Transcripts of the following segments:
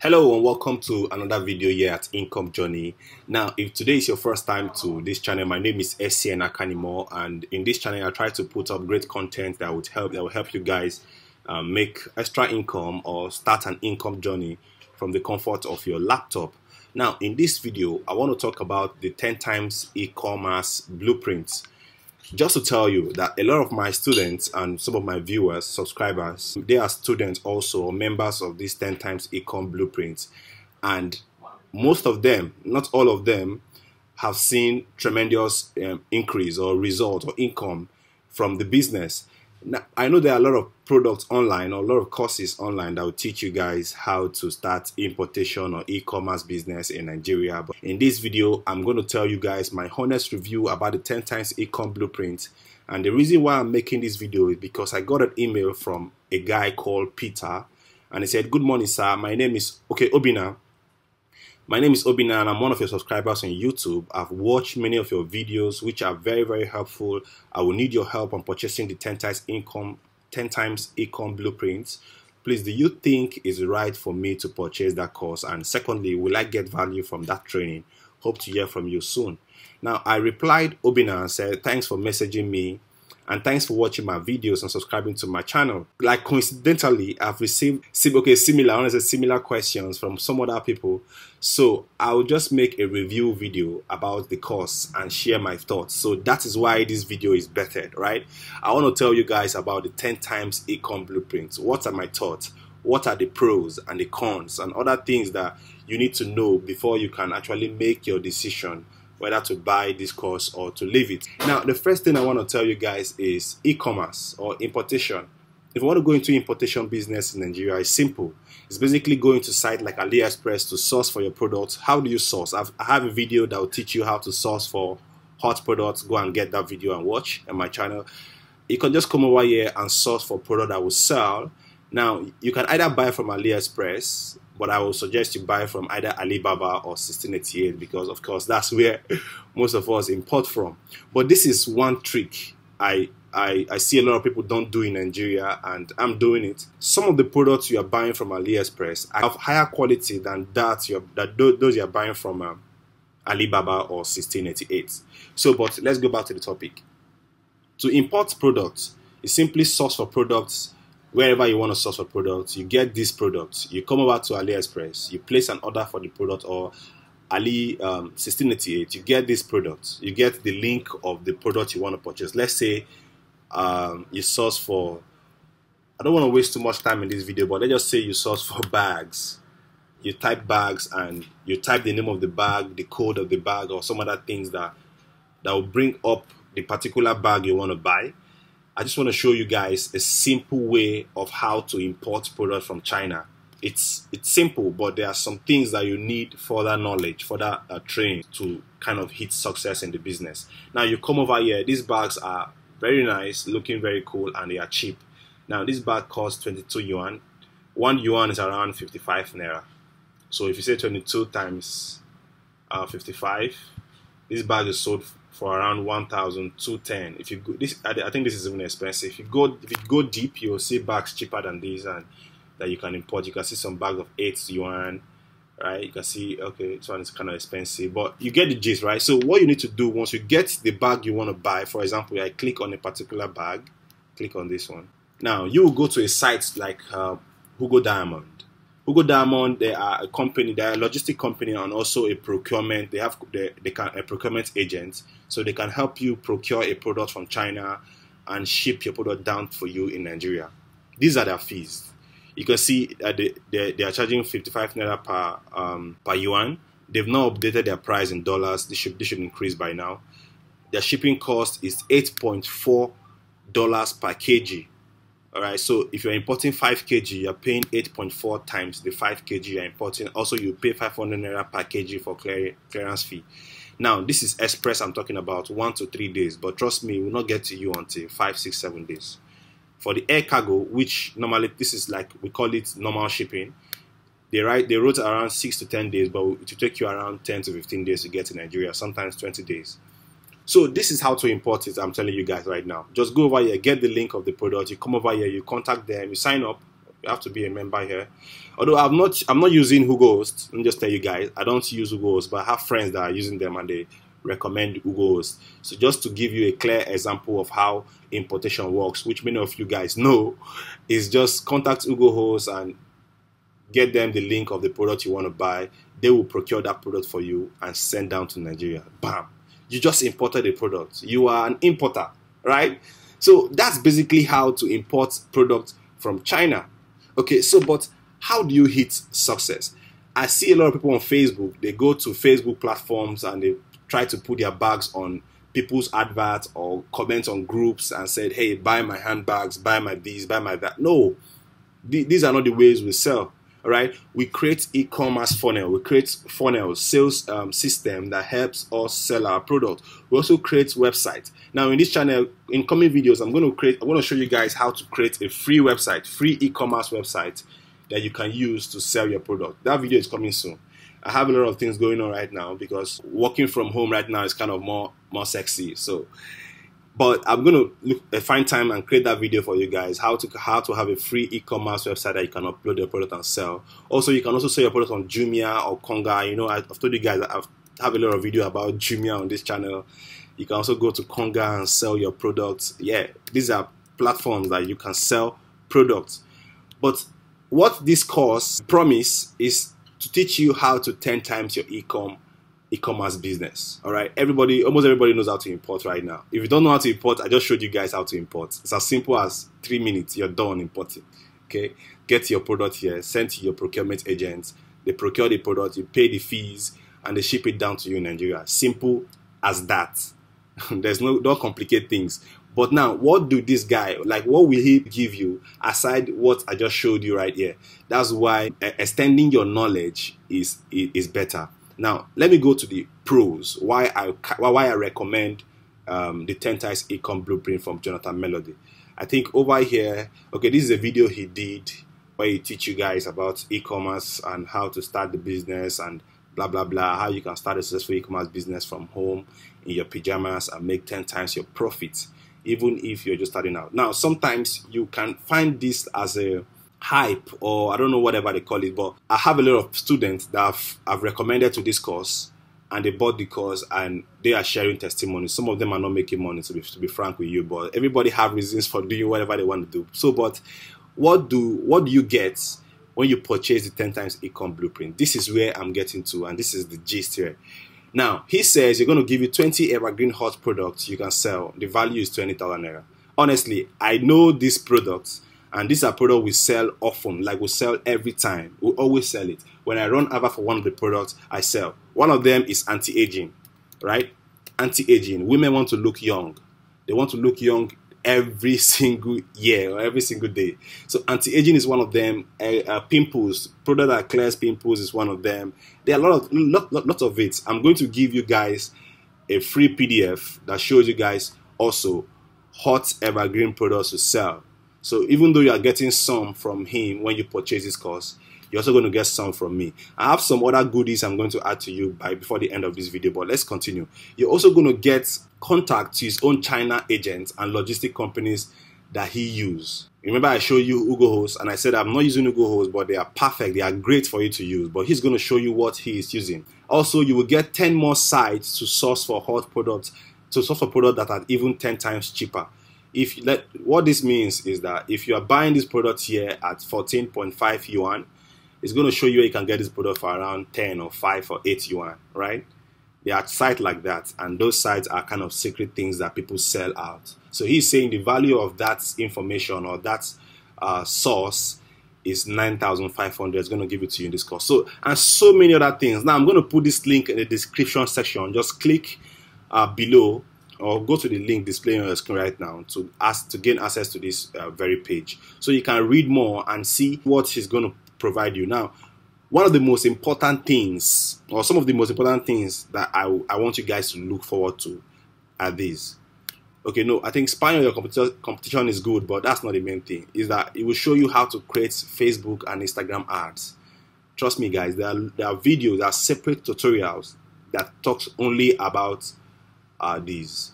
Hello and welcome to another video here at Income Journey. Now, if today is your first time to this channel, my name is SCN Akanimo, and in this channel I try to put up great content that will help you guys make extra income or start an income journey from the comfort of your laptop. Now, in this video, I want to talk about the 10x Ecommerce Blueprint. Just to tell you that a lot of my students and some of my viewers, subscribers, they are students also, or members of this 10x Ecom Blueprint. And most of them, not all of them, have seen tremendous increase or result or income from the business. Now, I know there are a lot of products online or a lot of courses online that will teach you guys how to start importation or e-commerce business in Nigeria. But in this video, I'm going to tell you guys my honest review about the 10x Ecom Blueprint. And the reason why I'm making this video is because I got an email from a guy called Peter, and he said, "Good morning, sir. My name is Obina. My name is Obina, and I'm one of your subscribers on YouTube. I've watched many of your videos, which are very, very helpful. I will need your help on purchasing the 10x Ecom Blueprint. Please, do you think it's right for me to purchase that course? And secondly, will I get value from that training? Hope to hear from you soon." Now, I replied Obina and said, "Thanks for messaging me. And thanks for watching my videos and subscribing to my channel. Like, coincidentally, I've received similar questions from some other people. So I'll just make a review video about the course and share my thoughts. So that is why this video is bettered, right? I want to tell you guys about the 10x Ecom Blueprint. What are my thoughts? What are the pros and the cons and other things that you need to know before you can actually make your decision whether to buy this course or to leave it. Now, the first thing I want to tell you guys is e-commerce or importation. If you want to go into importation business in Nigeria, it's simple. It's basically going to site like AliExpress to source for your products. How do you source? I have a video that will teach you how to source for hot products. Go and get that video and watch on my channel. You can just come over here and source for product that will sell. Now, you can either buy from AliExpress, but I will suggest you buy from either Alibaba or 1688 because, of course, that's where most of us import from. But this is one trick I see a lot of people don't do in Nigeria, and I'm doing it. Some of the products you are buying from AliExpress are of higher quality than those you are buying from Alibaba or 1688. So, but let's go back to the topic. To import products, you simply source for products. Wherever you want to source for products, you get these products. You come over to AliExpress, you place an order for the product, or 1688, you get this product. You get the link of the product you want to purchase. Let's say you source for, I don't want to waste too much time in this video, but let's just say you source for bags. You type bags and you type the name of the bag, the code of the bag, or some other things that will bring up the particular bag you want to buy. I just want to show you guys a simple way of how to import products from China. It's simple, but there are some things that you need further knowledge, further training to kind of hit success in the business. Now, you come over here. These bags are very nice, looking very cool, and they are cheap. Now, this bag costs 22 yuan. 1 yuan is around 55 naira. So if you say 22 times 55, this bag is sold for around 1,210. If you go, I think this is even expensive. If you go deep, you'll see bags cheaper than these and that you can import. You can see some bags of 8 yuan, right? You can see, okay, this one is kind of expensive, but you get the gist, right? So what you need to do once you get the bag you want to buy, for example, I click on a particular bag, click on this one. Now you will go to a site like Hugo Diamond. Hugo Diamond, they are a company, they are a logistic company and also a procurement. They have a procurement agent, so they can help you procure a product from China and ship your product down for you in Nigeria. These are their fees. You can see they are charging 55 naira per yuan. They've now updated their price in dollars. This should increase by now. Their shipping cost is $8.4 per kg. All right, so if you're importing 5 kg, you're paying 8.4 times the 5 kg you're importing. Also, you pay 500 naira per kg for clearance fee. Now, this is express I'm talking about, 1 to 3 days. But trust me, it will not get to you until 5, 6, 7 days. For the air cargo, which normally this is like, we call it normal shipping, they wrote around 6 to 10 days, but it will take you around 10 to 15 days to get to Nigeria, sometimes 20 days. So this is how to import it, I'm telling you guys right now. Just go over here, get the link of the product, you come over here, you contact them, you sign up, You have to be a member here. Although I'm not using Hugohost. Let me just tell you guys, I don't use Hugohost, but I have friends that are using them and they recommend Hugohost. So just to give you a clear example of how importation works, which many of you guys know, is just contact Hugohost and get them the link of the product you want to buy. They will procure that product for you and send down to Nigeria. Bam! You just imported a product. You are an importer, right? So that's basically how to import products from China. Okay, so but how do you hit success? I see a lot of people on Facebook, they go to Facebook platforms and they try to put their bags on people's adverts or comment on groups and said, hey, buy my handbags, buy my this, buy my that. No, these are not the ways we sell. All right, we create e-commerce funnel. We create funnels, sales system that helps us sell our product. We also create website. Now in this channel, in coming videos, I'm going to show you guys how to create a free website, free e-commerce website that you can use to sell your product. That video is coming soon. I have a lot of things going on right now because working from home right now is kind of more sexy. So, but I'm going to find time and create that video for you guys, how to have a free e-commerce website that you can upload your product and sell. Also, you can also sell your product on Jumia or Konga. You know, I've told you guys I have a lot of video about Jumia on this channel. You can also go to Konga and sell your products. Yeah, these are platforms that you can sell products. But what this course promise is to teach you how to 10 times your e-commerce business. All right, almost everybody knows how to import right now. If you don't know how to import, I just showed you guys how to import. It's as simple as 3 minutes, you're done importing. Okay, get your product here, send to your procurement agents. They procure the product, you pay the fees, and they ship it down to you in Nigeria. Simple as that. There's don't complicate things. But now, what do this guy, like what will he give you aside what I just showed you right here? That's why extending your knowledge is better. Now, let me go to the pros, why I recommend the 10X Ecom Blueprint from Jonathan Melody. I think over here, okay, this is a video he did where he teach you guys about e-commerce and how to start the business and blah, blah, blah, how you can start a successful e-commerce business from home in your pajamas and make 10 times your profits, even if you're just starting out. Now, sometimes you can find this as a hype or I don't know, whatever they call it, but I have a lot of students that I've recommended to this course and they bought the course and they are sharing testimonies. Some of them are not making money, to be frank with you, but everybody have reasons for doing whatever they want to do. So, but what do you get when you purchase the 10 times Ecom Blueprint? This is where I'm getting to, and this is the gist here. Now, he says you're going to give you 20 evergreen hot products you can sell. The value is 20,000 naira. Honestly, I know these products, and these are products we sell often, like we sell every time. We always sell it. When I run advert for one of the products, I sell. One of them is anti-aging, right? Anti-aging. Women want to look young. They want to look young every single year or every single day. So anti-aging is one of them. Pimples, product that clears pimples is one of them. There are a lot of it. I'm going to give you guys a free PDF that shows you guys also hot evergreen products to sell. So even though you are getting some from him when you purchase this course, you're also going to get some from me. I have some other goodies I'm going to add to you before the end of this video, but let's continue. You're also going to get contact to his own China agents and logistic companies that he uses. Remember I showed you Hugohost and I said I'm not using Hugohost, but they are perfect. They are great for you to use, but he's going to show you what he is using. Also, you will get 10 more sites to source for hot products, to source for products that are even 10 times cheaper. What this means is that if you are buying this product here at 14.5 yuan, it's going to show you where you can get this product for around 10 or 5 or 8 yuan, right? There are sites like that, and those sites are kind of secret things that people sell out. So he's saying the value of that information or that source is 9,500. It's going to give it to you in this course. So, and so many other things. Now I'm going to put this link in the description section. Just click below or go to the link displaying on your screen right now to gain access to this very page, so you can read more and see what he's going to provide you. Now, one of the most important things, or some of the most important things that I want you guys to look forward to are these. Okay, no, I think spying on your competition is good, but that's not the main thing. Is that it will show you how to create Facebook and Instagram ads. Trust me, guys, there are videos, there are separate tutorials that talks only about these.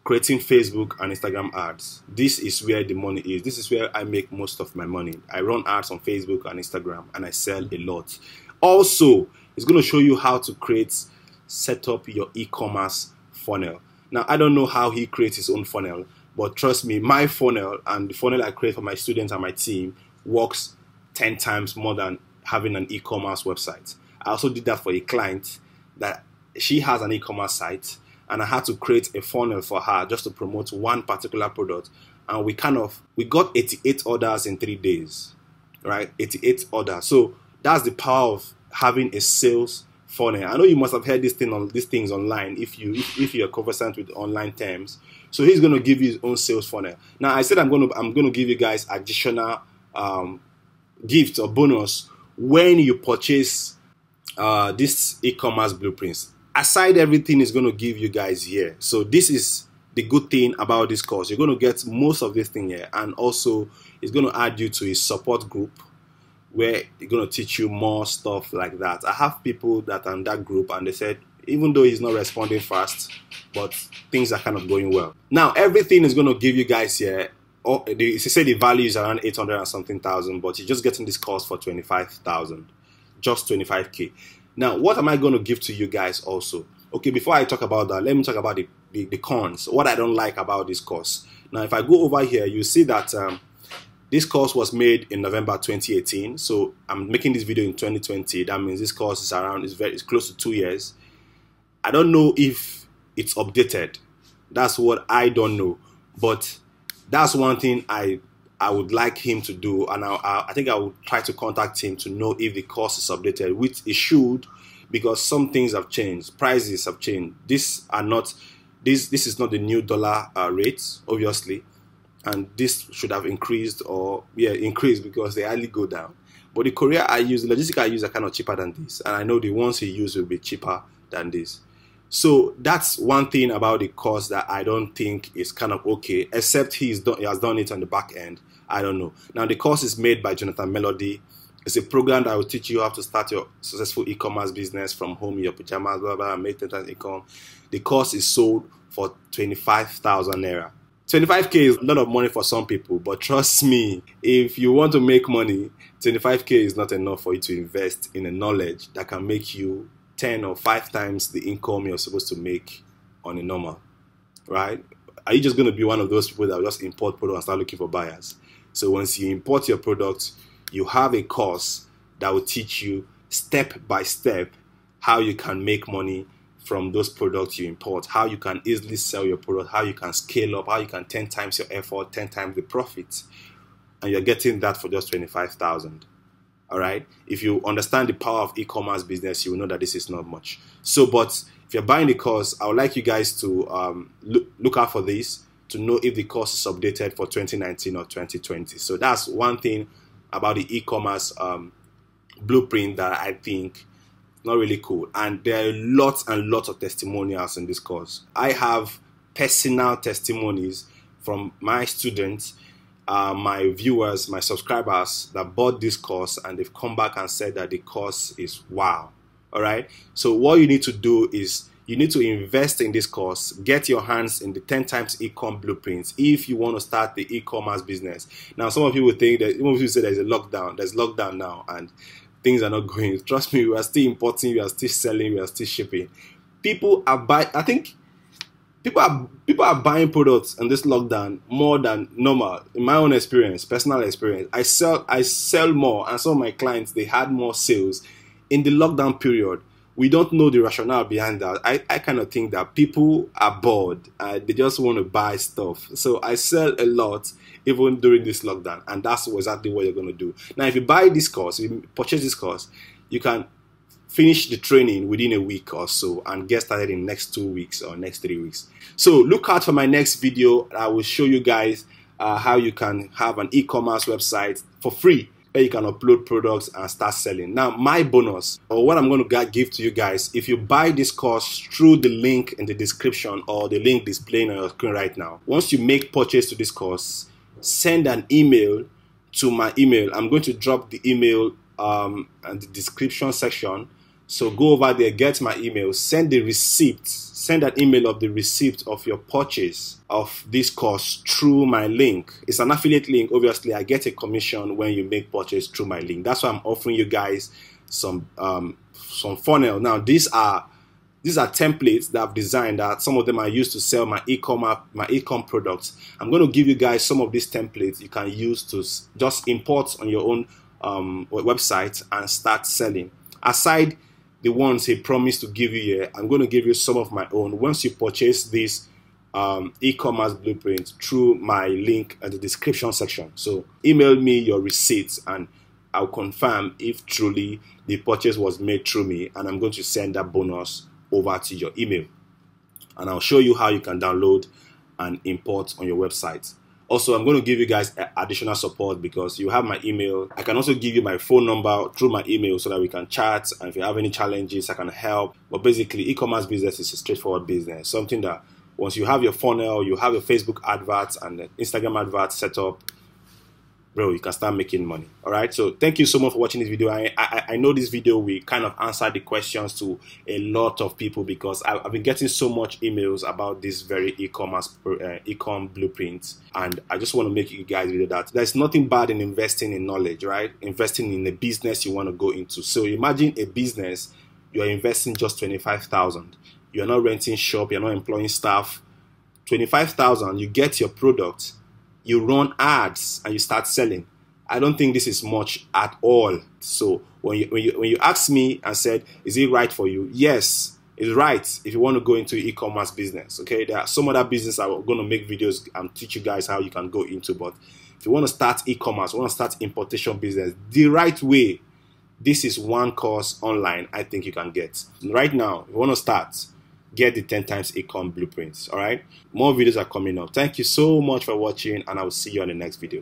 creating Facebook and Instagram ads. This is where the money is. This is where I make most of my money. I run ads on Facebook and Instagram and I sell a lot. Also, it's going to show you how to set up your e-commerce funnel. Now, I don't know how he creates his own funnel, but trust me, my funnel and the funnel I create for my students and my team works 10 times more than having an e-commerce website. I also did that for a client that she has an e-commerce site, and I had to create a funnel for her just to promote one particular product. And we got 88 orders in 3 days, right? 88 orders. So that's the power of having a sales funnel. I know you must have heard these things online if you're conversant with online terms. So he's going to give you his own sales funnel. Now I said I'm going to give you guys additional gifts or bonus when you purchase this e-commerce blueprints. Aside everything is going to give you guys here. So this is the good thing about this course. You're going to get most of this thing here, and also it's going to add you to a support group where they're going to teach you more stuff like that. I have people that are in that group and they said, even though he's not responding fast, but things are kind of going well. Now, everything is going to give you guys here. They say the value is around 800 and something thousand, but you're just getting this course for 25,000, just 25K. Now, what am I going to give to you guys also? Okay, before I talk about that, let me talk about the cons, what I don't like about this course. Now, if I go over here, you see that this course was made in November 2018. So I'm making this video in 2020. That means this course is it's close to 2 years. I don't know if it's updated. That's what I don't know. But that's one thing I would like him to do, and I think I will try to contact him to know if the course is updated, which it should, because some things have changed, prices have changed. This is not the new dollar rates, obviously, and this should have increased because they hardly go down. But the courier I use, the logistic I use are kind of cheaper than this, and I know the ones he use will be cheaper than this. So that's one thing about the course that I don't think is kind of okay, except he has done it on the back end. I don't know. Now, the course is made by Jonathan Melody. It's a program that will teach you how to start your successful e-commerce business from home in your pajamas, blah, blah, make 10X Ecom. The course is sold for 25,000 naira. 25K is a lot of money for some people, but trust me, if you want to make money, 25K is not enough for you to invest in a knowledge that can make you 10 or 5 times the income you're supposed to make on a normal, right? Are you just going to be one of those people that will just import products and start looking for buyers? So once you import your product, you have a course that will teach you step by step how you can make money from those products you import, how you can easily sell your product, how you can scale up, how you can 10 times your effort, 10 times the profit. And you're getting that for just 25,000. All right. If you understand the power of e-commerce business, you will know that this is not much. So, but if you're buying the course, I would like you guys to look out for this to know if the course is updated for 2019 or 2020. So that's one thing about the e-commerce blueprint that I think not really cool. And there are lots and lots of testimonials in this course. I have personal testimonies from my students, my viewers, my subscribers that bought this course, and they've come back and said that the course is wow. All right. So what you need to do is you need to invest in this course, get your hands in the 10X Ecom blueprints if you want to start the e-commerce business. Now, some of you will think that, some of you say there's a lockdown. There's lockdown now and things are not going. Trust me, we are still importing, we are still selling, we are still shipping. People are buying, I think people are buying products in this lockdown more than normal. In my own experience, personal experience, I sell more, and some of my clients, they had more sales in the lockdown period. We don't know the rationale behind that. I kind of think that people are bored. They just want to buy stuff. So I sell a lot even during this lockdown. And that's exactly what you're going to do. Now, if you buy this course, if you purchase this course, you can finish the training within a week or so and get started in next 2 weeks or next 3 weeks. So look out for my next video. I will show you guys how you can have an e-commerce website for free, where you can upload products and start selling. Now, my bonus, or what I'm going to give to you guys, if you buy this course through the link in the description or the link displaying on your screen right now, once you make purchase to this course, send an email to my email. I'm going to drop the email in the description section. So go over there, get my email, send the receipt, send an email of the receipt of your purchase of this course through my link. It's an affiliate link. Obviously, I get a commission when you make purchase through my link. That's why I'm offering you guys some funnel. Now, these are templates that I've designed, that some of them I use to sell my ecom products. I'm going to give you guys some of these templates you can use to just import on your own website and start selling. Aside the ones he promised to give you here, I'm going to give you some of my own. Once you purchase this e-commerce blueprint through my link in the description section. So email me your receipts and I'll confirm if truly the purchase was made through me, and I'm going to send that bonus over to your email. And I'll show you how you can download and import on your website. Also, I'm going to give you guys additional support because you have my email. I can also give you my phone number through my email so that we can chat, and if you have any challenges, I can help. But basically, e-commerce business is a straightforward business, something that once you have your funnel, you have your Facebook adverts and the Instagram adverts set up, bro, you can start making money. All right, so thank you so much for watching this video. I know this video will kind of answer the questions to a lot of people because I've been getting so much emails about this very e-commerce ecom blueprint, and I just want to make you guys video that there's nothing bad in investing in knowledge, right? Investing in a business you want to go into. So imagine a business, you're investing just 25,000. You're not renting shop, you're not employing staff. 25,000, you get your product, you run ads and you start selling. I don't think this is much at all. So when you ask me and said, is it right for you? Yes, it's right if you want to go into e-commerce business. Okay, there are some other business I'm going to make videos and teach you guys how you can go into. But if you want to start e-commerce, want to start importation business the right way, this is one course online I think you can get. Right now, if you want to start, get the 10X Ecom blueprints. All right, more videos are coming up. Thank you so much for watching, and I will see you on the next video.